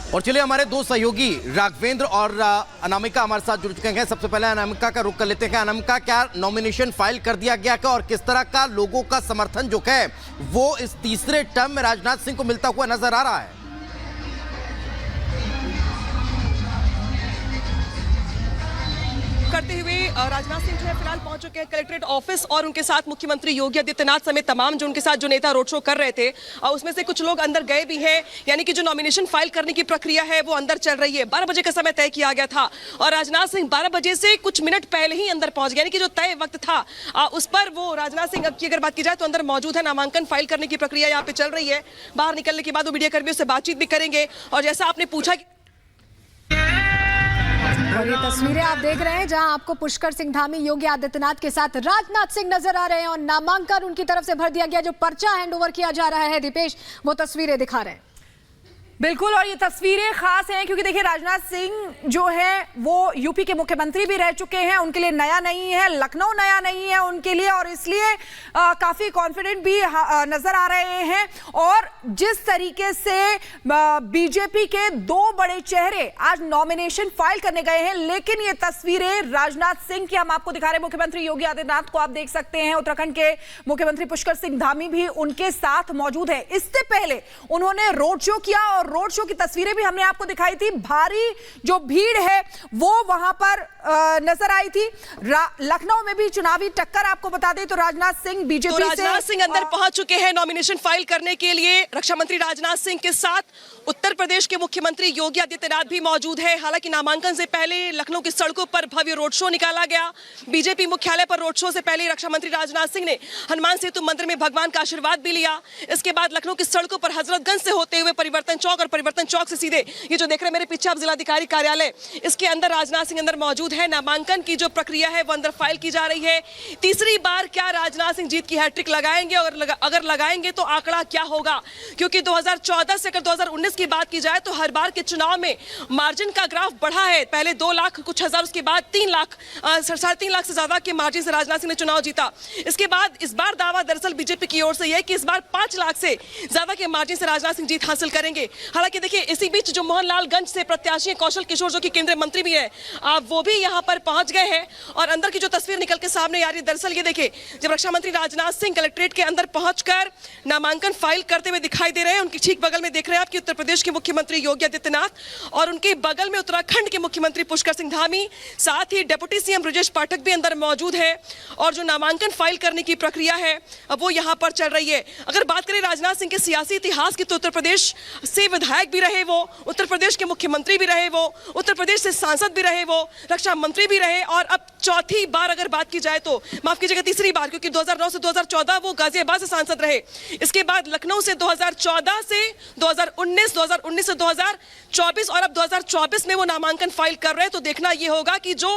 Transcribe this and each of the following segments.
और चलिए हमारे दो सहयोगी राघवेंद्र और अनामिका हमारे साथ जुड़ चुके हैं। सबसे पहले अनामिका का रुख कर लेते हैं। अनामिका, क्या नॉमिनेशन फाइल कर दिया गया क्या और किस तरह का लोगों का समर्थन जो है वो इस तीसरे टर्म में राजनाथ सिंह को मिलता हुआ नजर आ रहा है? करते हुए राजनाथ सिंह जो है फिलहाल पहुंच चुके हैं कलेक्ट्रेट ऑफिस और उनके साथ मुख्यमंत्री योगी आदित्यनाथ समेत तमाम जो उनके साथ जो नेता रोड शो कर रहे थे उसमें से कुछ लोग अंदर गए भी हैं। यानी कि जो नॉमिनेशन फाइल करने की प्रक्रिया है वो अंदर चल रही है। 12 बजे का समय तय किया गया था और राजनाथ सिंह 12 बजे से कुछ मिनट पहले ही अंदर पहुंच गए। यानी कि जो तय वक्त था उस पर वो राजनाथ सिंह की अगर बात की जाए तो अंदर मौजूद है। नामांकन फाइल करने की प्रक्रिया यहाँ पे चल रही है। बाहर निकलने के बाद वो मीडिया कर्मियों से बातचीत भी करेंगे। और जैसा आपने पूछा और ये तस्वीरें आप देख रहे हैं जहां आपको पुष्कर सिंह धामी योगी आदित्यनाथ के साथ राजनाथ सिंह नजर आ रहे हैं और नामांकन उनकी तरफ से भर दिया गया। जो पर्चा हैंडओवर किया जा रहा है, दीपेश वो तस्वीरें दिखा रहे हैं। बिल्कुल, और ये तस्वीरें खास हैं क्योंकि देखिए राजनाथ सिंह जो है वो यूपी के मुख्यमंत्री भी रह चुके हैं। उनके लिए नया नहीं है, लखनऊ नया नहीं है उनके लिए, और इसलिए काफी कॉन्फिडेंट भी नजर आ रहे हैं। और जिस तरीके से बीजेपी के दो बड़े चेहरे आज नॉमिनेशन फाइल करने गए हैं, लेकिन ये तस्वीरें राजनाथ सिंह की हम आपको दिखा रहे हैं। मुख्यमंत्री योगी आदित्यनाथ को आप देख सकते हैं, उत्तराखंड के मुख्यमंत्री पुष्कर सिंह धामी भी उनके साथ मौजूद है। इससे पहले उन्होंने रोड शो किया और रोड शो की तस्वीरें भी हमने आपको दिखाई थी। भारी जो भीड़ है वो वहां पर नजर आई थी। लखनऊ में भी चुनावी टक्कर आपको बता दें तो राजनाथ सिंह बीजेपी से राजनाथ सिंह अंदर पहुंच चुके हैं नॉमिनेशन फाइल करने के लिए। रक्षा मंत्री राजनाथ सिंह के साथ उत्तर प्रदेश के मुख्यमंत्री योगी आदित्यनाथ भी मौजूद है। हालांकि नामांकन से पहले लखनऊ की सड़कों पर भव्य रोड शो निकाला गया। बीजेपी मुख्यालय पर रोड शो से पहले रक्षा मंत्री राजनाथ सिंह ने हनुमान सेतु मंदिर में भगवान का आशीर्वाद भी लिया। इसके बाद लखनऊ की सड़कों पर हजरतगंज से होते हुए परिवर्तन चौक और परिवर्तन चौक से सीधे ये जो देख रहे हैं मेरे पीछे आप जिलाधिकारी कार्यालय, इसके अंदर राजनाथ सिंह अंदर मौजूद है। नामांकन की जो प्रक्रिया है वो अंदर फाइल की जा रही है। तीसरी बार क्या राजनाथ सिंह जीत की हैट्रिक लगाएंगे और अगर लगाएंगे तो आंकड़ा क्या होगा? क्योंकि 2014 से अगर 2019 की बात की जाए तो हर बार के चुनाव में मार्जिन का ग्राफ बढ़ा है। पहले 2 लाख कुछ हजार, उसके बाद 3 लाख 3.5 लाख से ज्यादा के मार्जिन से राजनाथ सिंह ने चुनाव जीता। इसके बाद इस बार दावा दरअसल बीजेपी की ओर से यह कि इस बार 5 लाख से ज्यादा के मार्जिन से राजनाथ सिंह जीत हासिल करेंगे। हालांकि देखिए इसी बीच जो मोहनलालगंज से प्रत्याशी कौशल किशोर जो कि केंद्रीय मंत्री भी है वो भी यहां पर पहुंच गए हैं। और अंदर की जो तस्वीर निकल के सामने आ रही है, दरअसल ये देखिए जब रक्षा मंत्री राजनाथ सिंह कलेक्ट्रेट के अंदर पहुंचकर नामांकन फाइल करते हुए दिखाई दे रहे हैं। उनकी ठीक बगल में देख रहे हैं आप कि उत्तर प्रदेश के मुख्यमंत्री योगी आदित्यनाथ और उनके बगल में उत्तराखंड के मुख्यमंत्री पुष्कर सिंह धामी, साथ ही डिप्टी सीएम ब्रजेश पाठक भी अंदर मौजूद है। और जो नामांकन फाइल करने की प्रक्रिया है वो यहां पर चल रही है। अगर बात करें राजनाथ सिंह के सियासी इतिहास की तो उत्तर प्रदेश से विधायक भी रहे, वो उत्तर प्रदेश के मुख्यमंत्री भी रहे, वो उत्तर प्रदेश से सांसद भी रहे, वो रक्षा मंत्री भी रहे और अब चौथी बार अगर बात की जाए तो माफ कीजिएगा तीसरी बार, क्योंकि 2009 से 2014 वो गाजियाबाद से सांसद रहे। इसके बाद लखनऊ से 2014 से 2019, 2019 से 2024 और अब 2024 में वो नामांकन फाइल कर रहे हैं। तो देखना ये होगा कि जो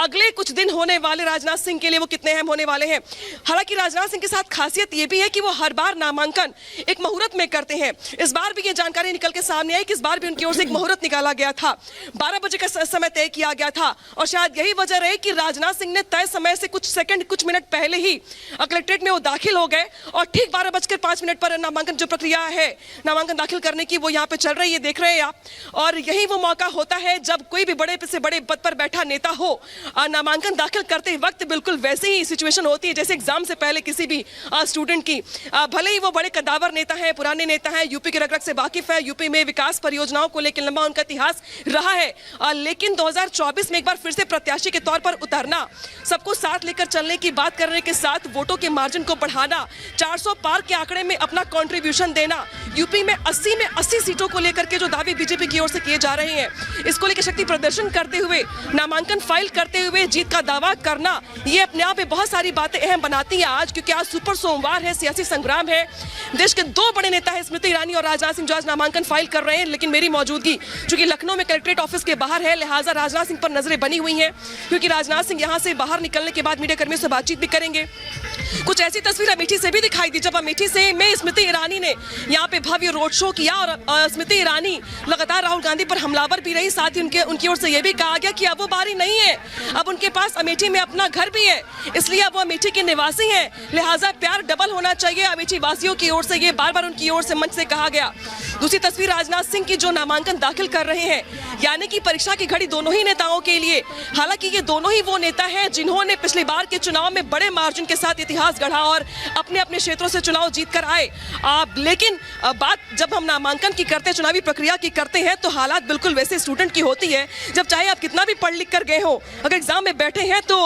अगले कुछ दिन होने वाले राजनाथ सिंह के लिए वो कितने अहम होने वाले हैं। हालांकि राजनाथ सिंह के साथ खासियत ये भी है कि वो हर बार नामांकन एक मुहूर्त में करते हैं। इस बार भी ये जानकारी निकल के सामने आई कि इस बार भी उनकी ओर से एक मुहूर्त निकाला गया था। 12 बजे का समय तय किया गया था और शायद यही वजह रही कि राजनाथ सिंह ने तय समय से कुछ सेकंड कुछ मिनट पहले ही कलेक्ट्रेट में वो दाखिल हो गए और ठीक 12:05 पर नामांकन जो प्रक्रिया है नामांकन दाखिल करने की वो यहाँ पे चल रही है, देख रहे हैं आप। और यही वो मौका होता है जब कोई भी बड़े से बड़े पद पर बैठा नेता हो। नामांकन दाखिल करते वक्त बिल्कुल वैसे ही सिचुएशन होती है जैसे एग्जाम से पहले किसी भी स्टूडेंट की। भले ही वो बड़े कद्दावर नेता है, पुराने नेता है, यूपी के रग-रग से वाकिफ है, यूपी में विकास परियोजनाओं को लेकर लंबा उनका इतिहास रहा है, लेकिन 2024 में एक बार फिर से प्रत्याशी के तौर पर उतरना, सबको साथ लेकर चलने की बात करने के साथ वोटों के मार्जिन को बढ़ाना, 400 पार के आंकड़े में अपना कंट्रीब्यूशन देना, यूपी में 80 सीटों को लेकर के जो दावे बीजेपी की ओर से किए जा रहे हैं, इसको लेकर शक्ति प्रदर्शन करते हुए नामांकन फाइल करते हुए जीत का दावा करना, ये अपने आप में बहुत सारी बातें अहम बनाती हैं आज, क्योंकि आज सुपर सोमवार है, सियासी संग्राम है। देश के 2 बड़े नेता है स्मृति ईरानी और राजनाथ सिंह जो आज नामांकन फाइल कर रहे हैं, लेकिन मेरी मौजूदगी चूंकि लखनऊ में कलेक्ट्रेट ऑफिस के बाहर है, लिहाजा राजनाथ सिंह पर नजरें बनी हुई हैं, क्योंकि राजनाथ सिंह यहां से बाहर निकलने के बाद मीडिया कर्मियों से बातचीत भी करेंगे। कुछ ऐसी तस्वीर अमेठी से भी दिखाई दी जब अमेठी से में स्मृति ईरानी ने यहाँ पे भव्य रोड शो किया और स्मृति ईरानी लगातार राहुल गांधी पर हमलावर भी रही। साथ ही उनकी ओर से यह भी कहा गया कि अब वो बारी नहीं है, अब उनके पास अमेठी में अपना घर भी है, इसलिए अब वो अमेठी के निवासी हैं, लिहाजा प्यार डबल होना चाहिए अमेठी वासियों की ओर से, ये बार बार उनकी ओर से मंच से कहा गया। दूसरी तस्वीर राजनाथ सिंह की जो नामांकन दाखिल कर रहे हैं, यानी कि परीक्षा की घड़ी दोनों ही नेताओं के लिए। हालांकि ये दोनों ही वो नेता हैं जिन्होंने पिछली बार के चुनाव में बड़े मार्जिन के साथ इतिहास गढ़ा और अपने अपने क्षेत्रों से चुनाव जीत कर आए। लेकिन बात जब हम नामांकन की करते हैं, चुनावी प्रक्रिया की करते हैं, तो हालात बिल्कुल वैसे स्टूडेंट की होती है। जब चाहे आप कितना भी पढ़ लिख कर गए हो, अगर एग्जाम में बैठे हैं तो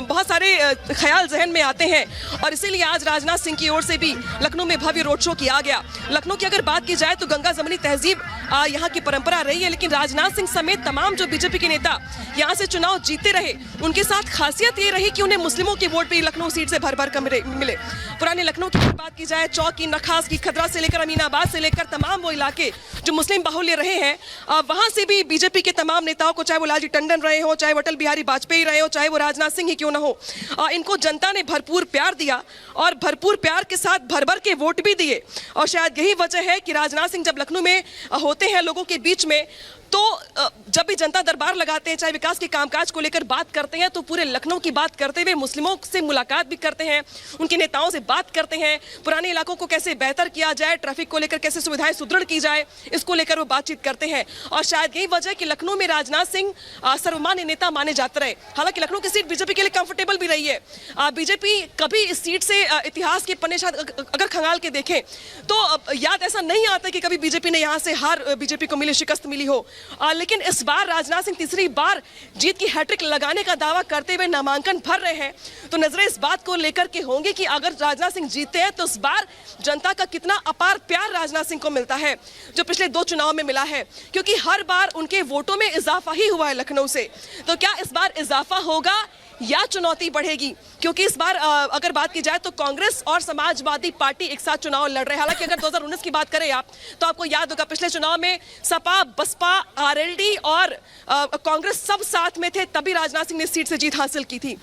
बहुत सारे ख्याल जहन में आते हैं। और इसीलिए आज राजनाथ सिंह की ओर से भी लखनऊ में भव्य रोड शो किया गया। लखनऊ की अगर बात की जाए तो गंगा जमनी तहजीब यहाँ की परंपरा रही है, लेकिन राजनाथ सिंह समेत तमाम जो बीजेपी के नेता यहाँ से चुनाव जीतते रहे, उनके साथ खासियत ये रही कि उन्हें मुस्लिमों के वोट भी लखनऊ सीट से भर भर कर मिले। पुराने लखनऊ की बात की जाए, चौक की, नखास की, खदरा से लेकर अमीनाबाद से लेकर तमाम वो इलाके जो मुस्लिम बाहुल्य रहे हैं, वहां से भी बीजेपी के तमाम नेताओं को, चाहे वो लालजी टंडन रहे हो, चाहे वो अटल बिहारी वाजपेयी रहे हो, चाहे वो राजनाथ सिंह ही क्यों ना हो, इनको जनता ने भरपूर प्यार दिया और भरपूर प्यार के साथ भर भर के वोट भी दिए। और शायद यही वजह है कि राजनाथ सिंह जब लखनऊ में होते हैं लोगों के बीच में, तो जब भी जनता दरबार लगाते हैं, चाहे विकास के कामकाज को लेकर बात करते हैं, तो पूरे लखनऊ की बात करते हुए मुस्लिमों से मुलाकात भी करते हैं, उनके नेताओं से बात करते हैं, पुराने इलाकों को कैसे बेहतर किया जाए, ट्रैफिक को लेकर कैसे सुविधाएं सुदृढ़ की जाए, इसको लेकर वो बातचीत करते हैं। और शायद यही वजह कि लखनऊ में राजनाथ सिंह सर्वमान्य नेता माने जाते रहे। हालांकि लखनऊ की सीट बीजेपी के लिए कंफर्टेबल भी रही है। बीजेपी कभी इस सीट से इतिहास के पन्ने अगर खंगाल के देखें तो याद ऐसा नहीं आता कि कभी बीजेपी ने यहाँ से हार बीजेपी को मिली, शिकस्त मिली हो। लेकिन इस बार राजनाथ सिंह तीसरी बार जीत की हैट्रिक लगाने का दावा करते हुए नामांकन भर रहे हैं, तो नजरें इस बात को लेकर के होंगी कि अगर राजनाथ सिंह जीतते हैं तो इस बार जनता का कितना अपार प्यार राजनाथ सिंह को मिलता है, जो पिछले 2 चुनाव में मिला है। क्योंकि हर बार उनके वोटों में इजाफा ही हुआ है लखनऊ से। तो क्या इस बार इजाफा होगा या चुनौती बढ़ेगी? क्योंकि इस बार अगर बात की जाए तो कांग्रेस और समाजवादी पार्टी एक साथ चुनाव लड़ रहे हैं। हालांकि अगर 2019 की बात करें आप, तो आपको याद होगा पिछले चुनाव में सपा, बसपा, आरएलडी और कांग्रेस सब साथ में थे, तभी राजनाथ सिंह ने सीट से जीत हासिल की थी।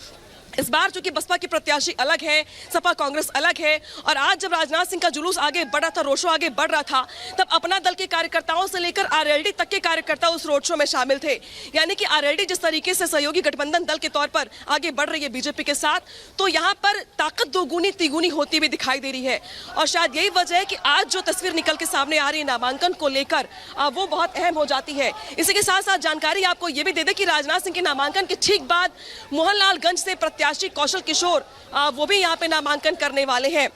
इस बार चूंकि बसपा की प्रत्याशी अलग है, सपा कांग्रेस अलग है, और आज जब राजनाथ सिंह का जुलूस आगे बढ़ रहा था, रोड शो आगे बढ़ रहा था, तब अपना दल के कार्यकर्ताओं से लेकर आरएलडी तक के कार्यकर्ता उस रोड शो में शामिल थे। यानी कि आरएलडी जिस तरीके से सहयोगी गठबंधन दल के तौर पर आगे बढ़ रही है बीजेपी के साथ, तो यहाँ पर ताकत दोगुनी तिगुनी होती हुई दिखाई दे रही है। और शायद यही वजह है कि आज जो तस्वीर निकल के सामने आ रही है नामांकन को लेकर, वो बहुत अहम हो जाती है। इसी के साथ साथ जानकारी आपको ये भी दे दें कि राजनाथ सिंह के नामांकन के ठीक बाद मोहनलालगंज से कौशल किशोर वो भी यहाँ पे नामांकन करने वाले हैं।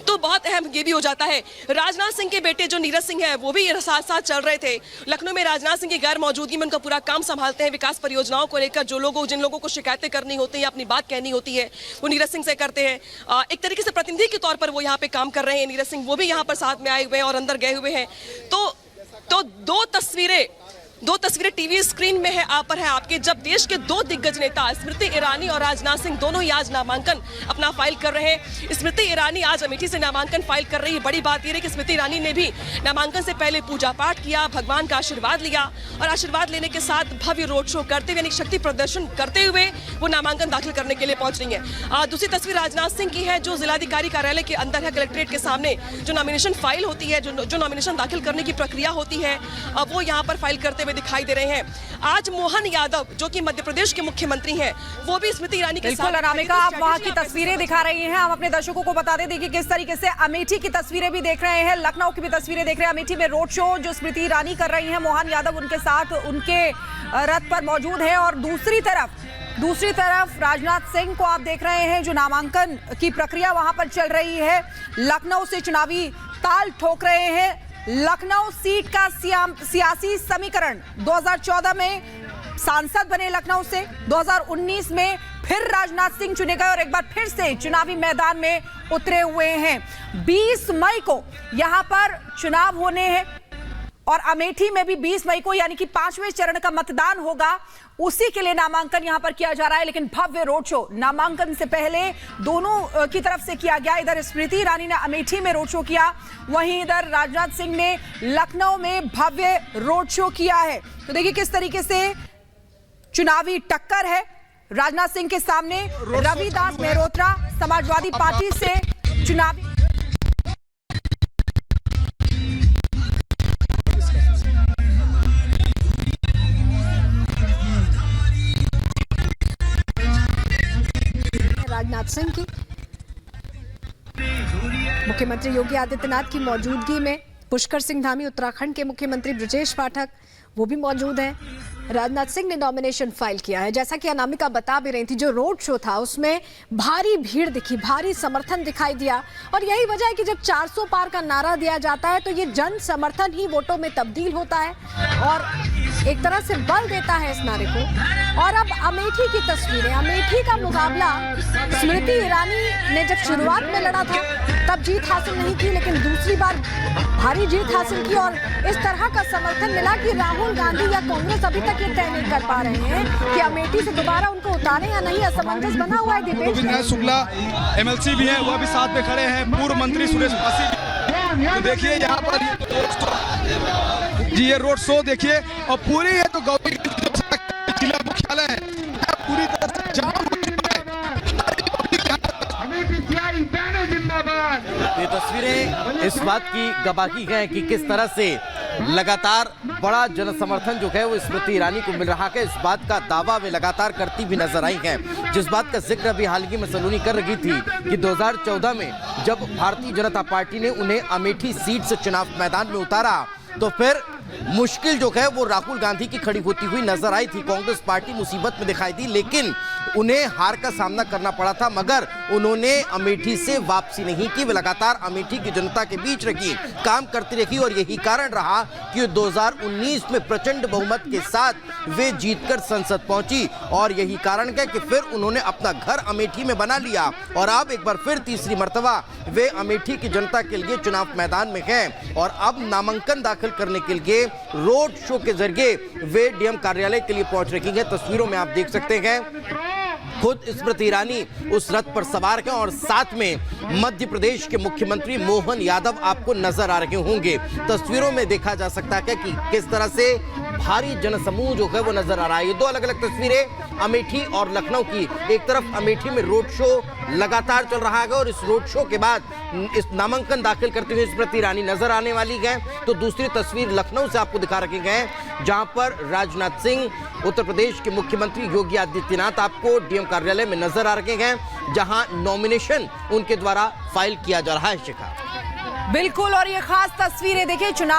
तो बहुत अहम ये भी हो जाता है। राजनाथ सिंह के बेटे जो नीरज सिंह है, वो भी साथ साथ चल रहे थे लखनऊ में। राजनाथ सिंह की गैर मौजूदगी में उनका पूरा काम संभालते हैं। विकास परियोजनाओं को लेकर जिन लोगों को शिकायतें करनी होती है या अपनी बात कहनी होती है, वो नीरज सिंह से करते हैं। एक तरीके से प्रतिनिधि के तौर पर वो यहाँ पे काम कर रहे हैं नीरज सिंह, वो भी यहाँ पर साथ में आए हुए हैं और अंदर गए हुए हैं। तो दो तस्वीरें टीवी स्क्रीन में है पर है आपके, जब देश के 2 दिग्गज नेता स्मृति ईरानी और राजनाथ सिंह दोनों ही आज नामांकन अपना फाइल कर रहे हैं। स्मृति ईरानी आज अमेठी से नामांकन फाइल कर रही है। बड़ी बात यह है कि स्मृति ईरानी ने भी नामांकन से पहले पूजा पाठ किया, भगवान का आशीर्वाद लिया, और आशीर्वाद लेने के साथ भव्य रोड शो करते हुए, यानी शक्ति प्रदर्शन करते हुए वो नामांकन दाखिल करने के लिए पहुंच रही है। दूसरी तस्वीर राजनाथ सिंह की है, जो जिलाधिकारी कार्यालय के अंदर है, कलेक्ट्रेट के सामने जो नॉमिनेशन फाइल होती है, जो नॉमिनेशन दाखिल करने की प्रक्रिया होती है, वो यहाँ पर फाइल करते हुए दिखाई दे रहे हैं। आज मोहन यादव जो कि मध्य प्रदेश के मुख्यमंत्री हैं, वो भी स्मृति ईरानी के साथ। अनामिका, आप वहां की तस्वीरें दिखा रही हैं, हम अपने दर्शकों को बता दें कि किस तरीके से अमेठी की तस्वीरें भी देख रहे हैं, लखनऊ की भी तस्वीरें देख रहे हैं। अमेठी में रोड शो जो स्मृति ईरानी कर रही हैं, मोहन यादव उनके साथ उनके रथ पर मौजूद है, और दूसरी तरफ राजनाथ सिंह को आप देख रहे हैं, जो नामांकन की प्रक्रिया वहां पर चल रही है। लखनऊ से चुनावी ताल ठोक रहे हैं। लखनऊ सीट का सियासी समीकरण 2014 में सांसद बने लखनऊ से, 2019 में फिर राजनाथ सिंह चुने गए और एक बार फिर से चुनावी मैदान में उतरे हुए हैं। 20 मई को यहां पर चुनाव होने हैं और अमेठी में भी 20 मई को, यानी कि 5वें चरण का मतदान होगा। उसी के लिए नामांकन यहां पर किया जा रहा है। लेकिन भव्य रोड शो नामांकन से पहले दोनों की तरफ से किया गया। इधर स्मृति ईरानी ने अमेठी में रोड शो किया, वहीं इधर राजनाथ सिंह ने लखनऊ में भव्य रोड शो किया है। तो देखिए किस तरीके से चुनावी टक्कर है। राजनाथ सिंह के सामने रविदास मेहरोत्रा समाजवादी पार्टी से चुनावी राजनाथ सिंह की मुख्यमंत्री योगी आदित्यनाथ की मौजूदगी में पुष्कर सिंह धामी उत्तराखंड के मुख्यमंत्री ब्रजेश पाठक वो भी मौजूद हैं। राजनाथ सिंह ने नॉमिनेशन फाइल किया है। जैसा कि अनामिका बता भी रही थी, जो रोड शो था उसमें भारी भीड़ दिखी, भारी समर्थन दिखाई दिया और यही वजह है कि जब 400 पार का नारा दिया जाता है तो ये जन समर्थन ही वोटों में तब्दील होता है और एक तरह से बल देता है इस नारे को। और अब अमेठी की तस्वीरें, अमेठी का मुकाबला स्मृति ईरानी ने जब शुरुआत में लड़ा था तब जीत हासिल नहीं की, लेकिन दूसरी बार भारी जीत हासिल की और इस तरह का समर्थन मिला कि राहुल गांधी या कांग्रेस अभी तक ये तय नहीं कर पा रहे हैं कि अमेठी से दोबारा उनको उतारें या नहीं। असमंजस बना हुआ है। दीपेश शुक्ला एमएलसी भी हैं, वह भी साथ में खड़े हैं, पूर्व मंत्री सुरेश पासी। तो देखिए यहाँ पर जी ये रोड शो देखिए और पूरी है तो गौरी जिला मुख्यालय है पूरी तरह से जाम हो चुका है। ये तस्वीरें इस बात की गवाही हैं कि किस तरह से लगातार बड़ा जन समर्थन जो है वो स्मृति ईरानी को मिल रहा है। इस बात का दावा वे लगातार करती भी नजर आई हैं, जिस बात का जिक्र अभी हाल ही में सलोनी कर रही थी कि 2014 में जब भारतीय जनता पार्टी ने उन्हें अमेठी सीट से चुनाव मैदान में उतारा तो फिर मुश्किल जो है वो राहुल गांधी की खड़ी होती हुई नजर आई थी। कांग्रेस पार्टी मुसीबत में दिखाई दी, लेकिन उन्हें हार का सामना करना पड़ा था, मगर उन्होंने अमेठी से वापसी नहीं की। वे लगातार अमेठी की जनता के बीच रही, काम करती रही और यही कारण रहा कि 2019 में प्रचंड बहुमत के साथ वे जीतकर संसद पहुंची और यही कारण है कि फिर उन्होंने अपना घर अमेठी में बना लिया और अब एक बार फिर तीसरी मर्तबा वे अमेठी की जनता के लिए चुनाव मैदान में हैं और अब नामांकन दाखिल करने के लिए रोड शो के जरिए वे डीएम कार्यालय के लिए पहुंच रही हैं। तस्वीरों में आप देख सकते हैं खुद स्मृति ईरानी उस रथ पर सवार हैं और साथ में मध्य प्रदेश के मुख्यमंत्री मोहन यादव आपको नजर आ रहे होंगे। तस्वीरों में देखा जा सकता है कि किस तरह से भारी जनसमूह जो है वो नजर आ रहा है। ये दो अलग अलग तस्वीरें अमेठी और लखनऊ की। एक तरफ अमेठी में रोड शो लगातार चल रहा है और इस रोड शो के बाद इस नामांकन दाखिल करते हुए स्मृति ईरानी नजर आने वाली है, तो दूसरी तस्वीर लखनऊ से आपको दिखा रखे गए जहां पर राजनाथ सिंह उत्तर प्रदेश के मुख्यमंत्री योगी आदित्यनाथ आपको डीएम कार्यालय में नजर आ रखे हैं जहां नॉमिनेशन उनके द्वारा फाइल किया जा रहा है। शिखा बिल्कुल, और ये खास तस्वीरें देखिए चुनाव